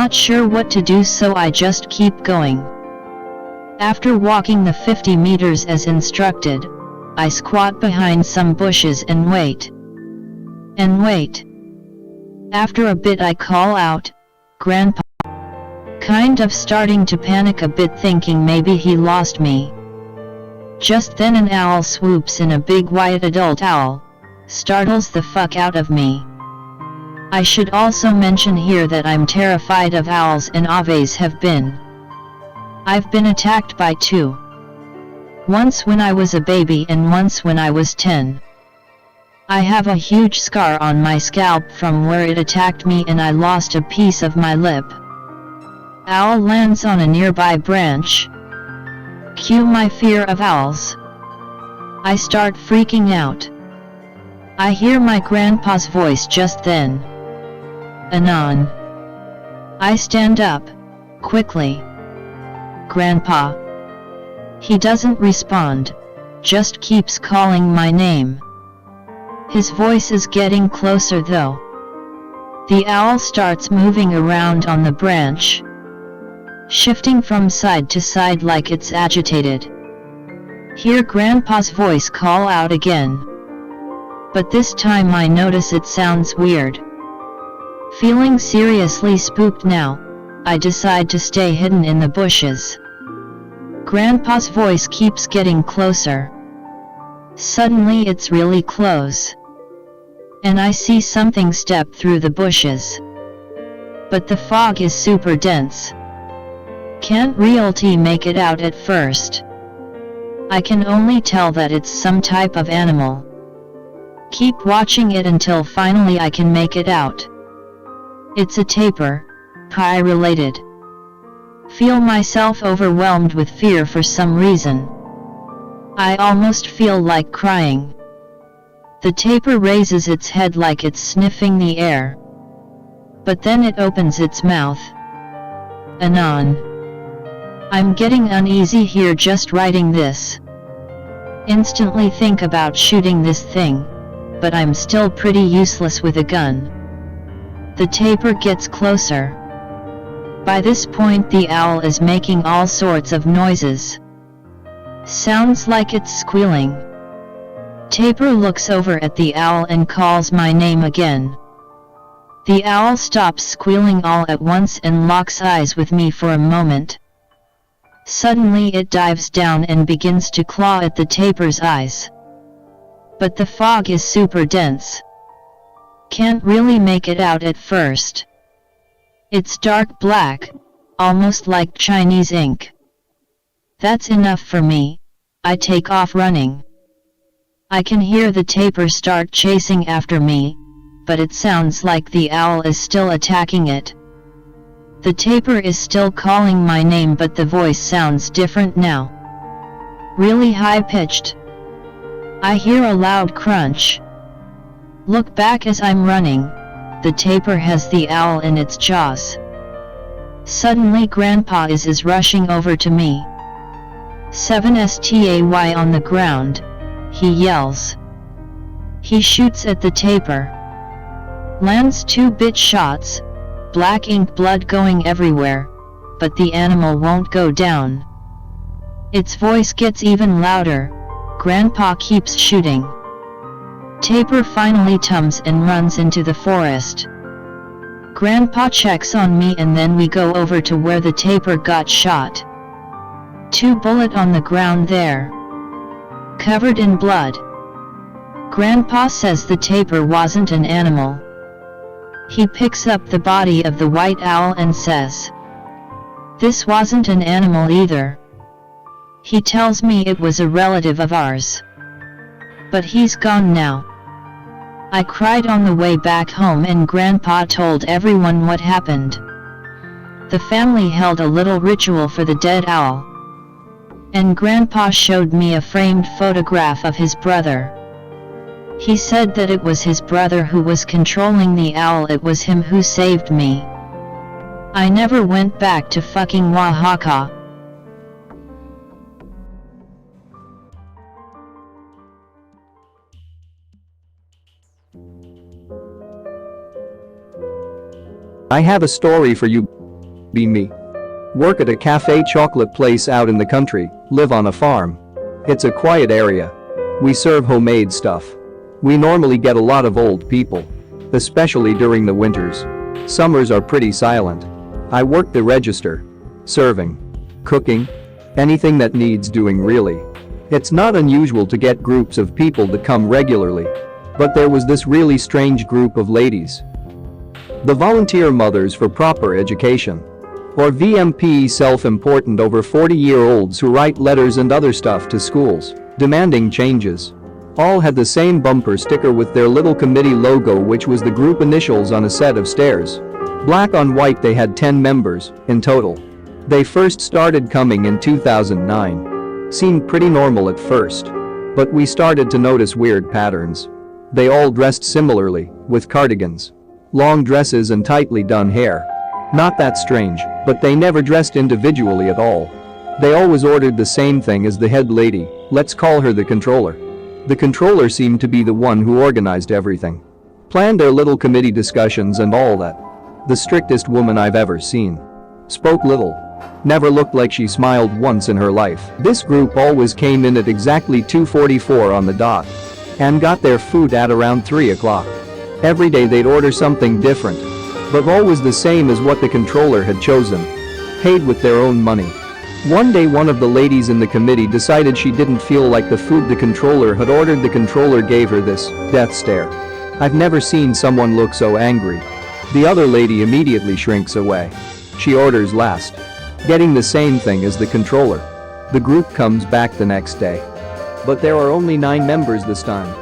not sure what to do, so I just keep going. After walking the 50 meters as instructed, I squat behind some bushes and wait. And wait. After a bit I call out, "Grandpa." Kind of starting to panic a bit, thinking maybe he lost me. Just then an owl swoops in, a big white adult owl, startles the fuck out of me. I should also mention here that I'm terrified of owls, and always have been. I've been attacked by two. Once when I was a baby and once when I was 10. I have a huge scar on my scalp from where it attacked me, and I lost a piece of my lip. Owl lands on a nearby branch. Cue my fear of owls. I start freaking out. I hear my grandpa's voice just then. "Anon." I stand up, quickly. "Grandpa." He doesn't respond, just keeps calling my name. His voice is getting closer though. The owl starts moving around on the branch, shifting from side to side like it's agitated. Hear Grandpa's voice call out again. But this time I notice it sounds weird. Feeling seriously spooked now, I decide to stay hidden in the bushes. Grandpa's voice keeps getting closer. Suddenly it's really close. And I see something step through the bushes. But the fog is super dense. Can't really make it out at first. I can only tell that it's some type of animal. Keep watching it until finally I can make it out. It's a tapir, pie related. Feel myself overwhelmed with fear for some reason. I almost feel like crying. The tapir raises its head like it's sniffing the air. But then it opens its mouth. Anon. I'm getting uneasy here just writing this. Instantly think about shooting this thing, but I'm still pretty useless with a gun. The tapir gets closer. By this point the owl is making all sorts of noises. Sounds like it's squealing. Tapir looks over at the owl and calls my name again. The owl stops squealing all at once and locks eyes with me for a moment. Suddenly it dives down and begins to claw at the tapir's eyes. But the fog is super dense. Can't really make it out at first. It's dark black, almost like Chinese ink. That's enough for me. I take off running. I can hear the tapir start chasing after me, but it sounds like the owl is still attacking it. The tapir is still calling my name, but the voice sounds different now. Really high-pitched. I hear a loud crunch. Look back as I'm running. The tapir has the owl in its jaws. Suddenly Grandpa is rushing over to me. 7stay on the ground, he yells. He shoots at the tapir. Lands 2 shots, black ink blood going everywhere, but the animal won't go down. Its voice gets even louder. Grandpa keeps shooting. Tapir finally tums and runs into the forest. Grandpa checks on me and then we go over to where the tapir got shot. 2 bullets on the ground there, covered in blood. Grandpa says the tapir wasn't an animal. He picks up the body of the white owl and says, "This wasn't an animal either." He tells me it was a relative of ours. But he's gone now. I cried on the way back home and Grandpa told everyone what happened. The family held a little ritual for the dead owl. And Grandpa showed me a framed photograph of his brother. He said that it was his brother who was controlling the owl. It was him who saved me. I never went back to fucking Oaxaca. I have a story for you. be me. Work at a cafe chocolate place out in the country, live on a farm. It's a quiet area. We serve homemade stuff. We normally get a lot of old people. Especially during the winters. Summers are pretty silent. I work the register. Serving. Cooking. Anything that needs doing really. It's not unusual to get groups of people that come regularly. But there was this really strange group of ladies. The Volunteer Mothers for Proper Education. Or VMP, self-important over 40-year-olds who write letters and other stuff to schools, demanding changes. All had the same bumper sticker with their little committee logo, which was the group initials on a set of stairs. Black on white. They had 10 members in total. They first started coming in 2009. Seemed pretty normal at first. But we started to notice weird patterns. They all dressed similarly, with cardigans. Long dresses and tightly done hair. Not that strange, but they never dressed individually at all. They always ordered the same thing as the head lady, let's call her the controller. The controller seemed to be the one who organized everything. Planned their little committee discussions and all that. The strictest woman I've ever seen. Spoke little. Never looked like she smiled once in her life. This group always came in at exactly 2:44 on the dot. And got their food at around 3 o'clock. Every day they'd order something different. But always the same as what the controller had chosen. Paid with their own money. One day one of the ladies in the committee decided she didn't feel like the food the controller had ordered. The controller gave her this death stare. I've never seen someone look so angry. The other lady immediately shrinks away. She orders last. Getting the same thing as the controller. The group comes back the next day. But there are only 9 members this time.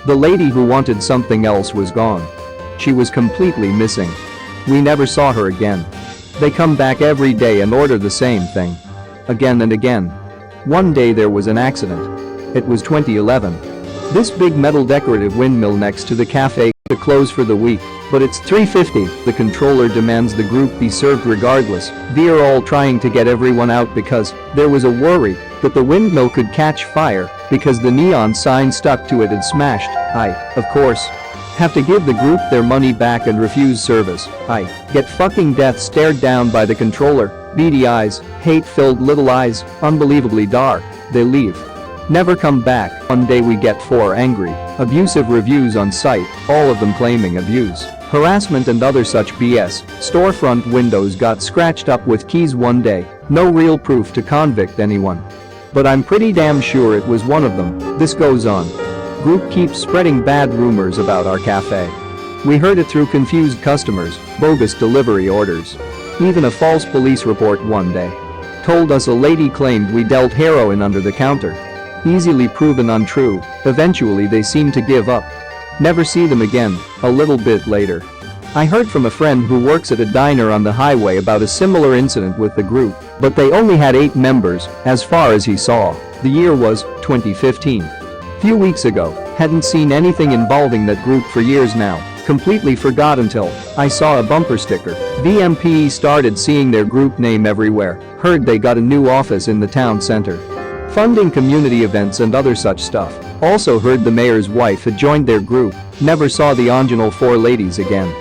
The lady who wanted something else was gone. She was completely missing. We never saw her again. They come back every day and order the same thing. Again and again. One day there was an accident. It was 2011. This big metal decorative windmill next to the cafe to close for the week, but it's 3:50. The controller demands the group be served regardless. We're all trying to get everyone out because there was a worry that the windmill could catch fire because the neon sign stuck to it had smashed. I, of course, have to give the group their money back and refuse service. I get fucking death stared down by the controller. Beady eyes, hate-filled little eyes, unbelievably dark. They leave. Never come back. One day we get 4 angry, abusive reviews on site, all of them claiming abuse, harassment and other such BS. Storefront windows got scratched up with keys one day. No real proof to convict anyone. But I'm pretty damn sure it was one of them. This goes on. Group keeps spreading bad rumors about our cafe. We heard it through confused customers, bogus delivery orders. Even a false police report one day. Told us a lady claimed we dealt heroin under the counter. Easily proven untrue. Eventually they seemed to give up. Never see them again. A little bit later, I heard from a friend who works at a diner on the highway about a similar incident with the group, but they only had 8 members, as far as he saw. The year was 2015. Few weeks ago, hadn't seen anything involving that group for years now. Completely forgot until I saw a bumper sticker. VMP started seeing their group name everywhere. Heard they got a new office in the town center. Funding community events and other such stuff. Also heard the mayor's wife had joined their group. Never saw the original 4 ladies again.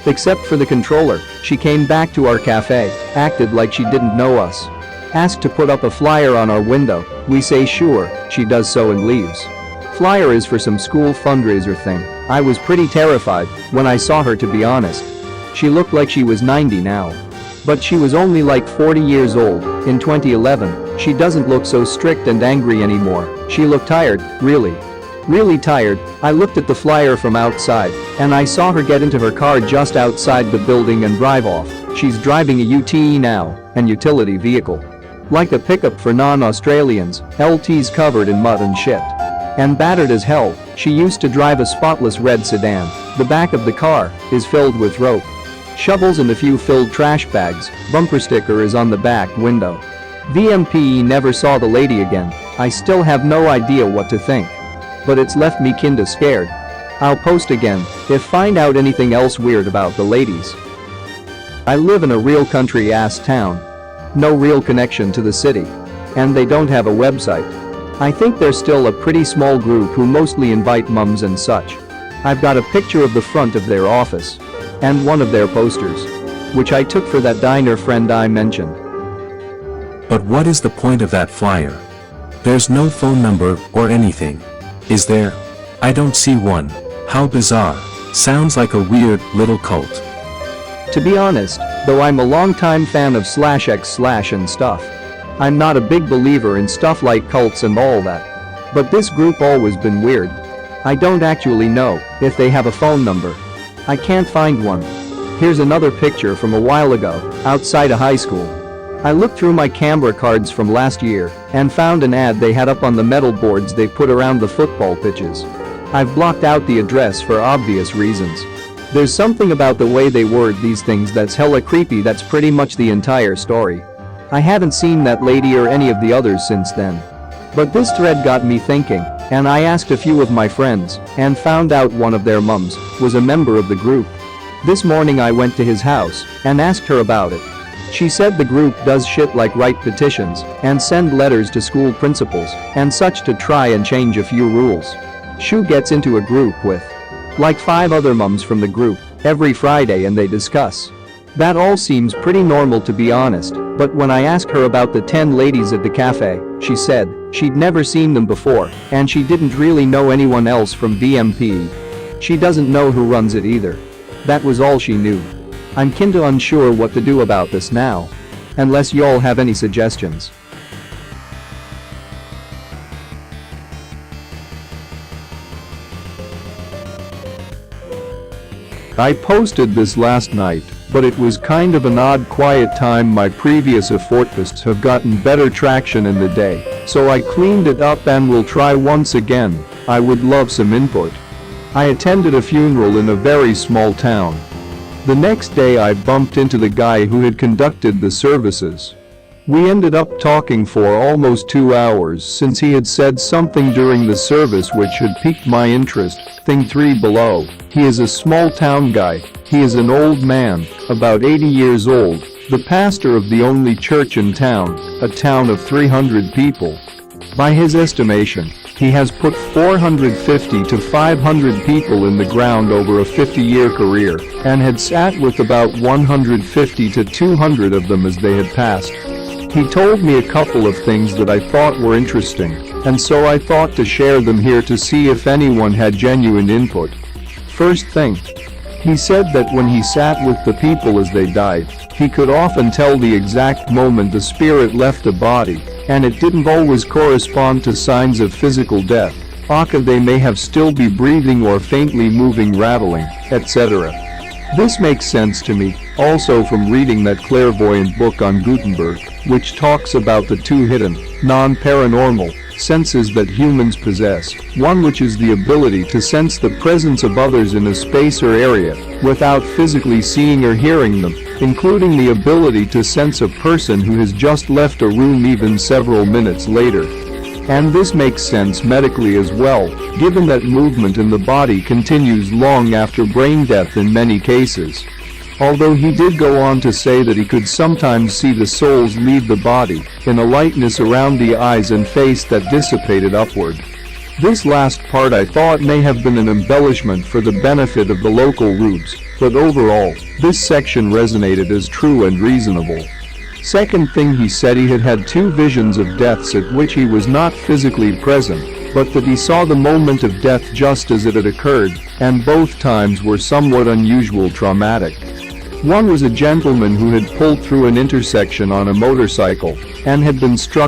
Except for the controller, she came back to our cafe, acted like she didn't know us. Asked to put up a flyer on our window. We say sure, she does so and leaves. Flyer is for some school fundraiser thing. I was pretty terrified when I saw her, to be honest. She looked like she was 90 now. But she was only like 40 years old. In 2011, she doesn't look so strict and angry anymore. She looked tired, really. Really tired. I looked at the flyer from outside, and I saw her get into her car just outside the building and drive off. She's driving a UTE now, an utility vehicle. Like a pickup for non-Australians, LT's covered in mud and shit. And battered as hell. She used to drive a spotless red sedan. The back of the car is filled with rope, shovels and a few filled trash bags. Bumper sticker is on the back window. VMP never saw the lady again. I still have no idea what to think. But it's left me kinda scared. I'll post again if find out anything else weird about the ladies. I live in a real country ass town. No real connection to the city. And they don't have a website. I think they're still a pretty small group who mostly invite mums and such. I've got a picture of the front of their office. And one of their posters. which I took for that diner friend I mentioned. But what is the point of that flyer? There's no phone number or anything. Is there? I don't see one. How bizarre. Sounds like a weird little cult. To be honest, though I'm a longtime fan of /x/ and stuff, I'm not a big believer in stuff like cults and all that. But this group always been weird. I don't actually know if they have a phone number. I can't find one. Here's another picture from a while ago, outside a high school. I looked through my camera cards from last year and found an ad they had up on the metal boards they put around the football pitches. I've blocked out the address for obvious reasons. There's something about the way they word these things that's hella creepy. That's pretty much the entire story. I haven't seen that lady or any of the others since then. But this thread got me thinking, and I asked a few of my friends and found out one of their mums was a member of the group. This morning I went to his house and asked her about it. She said the group does shit like write petitions and send letters to school principals and such to try and change a few rules. Shu gets into a group with like 5 other mums from the group every Friday and they discuss. That all seems pretty normal to be honest, but when I asked her about the 10 ladies at the cafe, she said she'd never seen them before and she didn't really know anyone else from VMP. She doesn't know who runs it either. That was all she knew. I'm kinda unsure what to do about this now. Unless y'all have any suggestions. I posted this last night, but it was kind of an odd quiet time. My previous effortposts have gotten better traction in the day, so I cleaned it up and will try once again. I would love some input. I attended a funeral in a very small town. The next day I bumped into the guy who had conducted the services. We ended up talking for almost 2 hours since he had said something during the service which had piqued my interest. Thing 3 below. He is a small town guy. He is an old man, about 80 years old, the pastor of the only church in town, a town of 300 people. By his estimation, he has put 450 to 500 people in the ground over a 50-year career and had sat with about 150 to 200 of them as they had passed. He told me a couple of things that I thought were interesting, and so I thought to share them here to see if anyone had genuine input. First thing, he said that when he sat with the people as they died, he could often tell the exact moment the spirit left the body, and it didn't always correspond to signs of physical death. They may have still be breathing or faintly moving, rattling, etc. This makes sense to me, also from reading that clairvoyant book on Gutenberg, which talks about the 2 hidden, non-paranormal senses that humans possess, one which is the ability to sense the presence of others in a space or area without physically seeing or hearing them, including the ability to sense a person who has just left a room even several minutes later. And this makes sense medically as well, given that movement in the body continues long after brain death in many cases. Although he did go on to say that he could sometimes see the souls leave the body, in a lightness around the eyes and face that dissipated upward. This last part I thought may have been an embellishment for the benefit of the local rubes, but overall, this section resonated as true and reasonable. Second thing, he said he had had 2 visions of deaths at which he was not physically present, but that he saw the moment of death just as it had occurred, and both times were somewhat unusual, traumatic. One was a gentleman who had pulled through an intersection on a motorcycle and had been struck